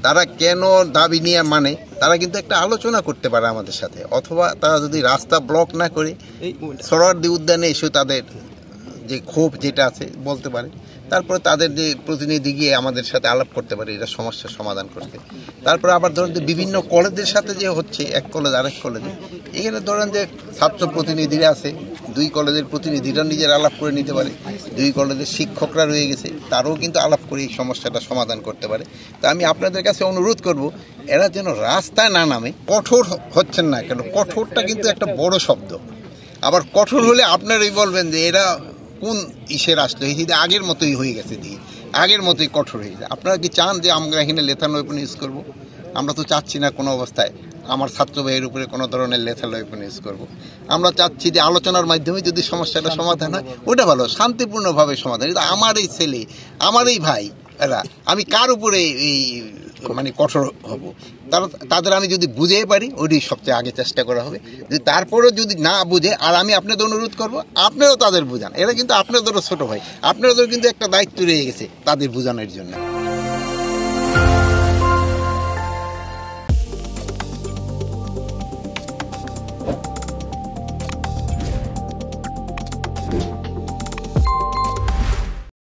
তারা কেন দাবি নিয়ে মানে তারা কিন্তু একটা আলোচনা করতে পারে আমাদের সাথে, অথবা তারা যদি রাস্তা ব্লক না করে সোহরাওয়ার্দী উদ্যানে এসে তাদের যে ক্ষোভ যেটা আছে বলতে পারে, তারপরে তাদের যে প্রতিনিধি গিয়ে আমাদের সাথে আলাপ করতে পারে এটা সমস্যার সমাধান করতে। তারপরে আবার ধরেন যে বিভিন্ন কলেজের সাথে যে হচ্ছে, এক কলেজ আরেক কলেজে, এখানে ধরেন যে ছাত্র প্রতিনিধিরা আছে, দুই কলেজের প্রতিনিধিরা নিজের আলাপ করে নিতে পারে, দুই কলেজের শিক্ষকরা রয়ে গেছে, তারাও কিন্তু আলাপ করে এই সমস্যাটা সমাধান করতে পারে। তা আমি আপনাদের কাছে অনুরোধ করব, এরা যেন রাস্তায় না নামে। কঠোর হচ্ছেন না কেন, কঠোরটা কিন্তু একটা বড় শব্দ। আবার কঠোর হলে আপনারাই বলবেন যে এরা কোন ইসের আসলে, এই যে আগের মতোই হয়ে গেছে, দিয়ে আগের মতোই কঠোর হয়ে যায়। আপনারা কি চান যে আমরা এখানে লেথাল ওয়েপন ইউজ করবো? আমরা তো চাচ্ছি না কোনো অবস্থায় আমার ছাত্র ভাইয়ের উপরে কোনো ধরনের লেথাল ওয়েপন ইউজ করবো। আমরা চাচ্ছি যে আলোচনার মাধ্যমে যদি সমস্যাটা সমাধান হয়, ওটা ভালো, শান্তিপূর্ণভাবে সমাধান। কিন্তু আমার এই ছেলে, আমার এই ভাই, এরা আমি কার উপরে এই মানে কঠোর হব? তাদের আমি যদি বুঝে পারি, ওইটাই সবচেয়ে আগে চেষ্টা করা হবে। যদি তারপরেও যদি না বুঝে, আর আমি আপনাদের অনুরোধ করবো আপনারাও তাদের বুঝান। এরা কিন্তু আপনাদেরও ছোট ভাই, আপনাদেরও কিন্তু একটা দায়িত্ব রয়ে গেছে তাদের বোঝানোর জন্য।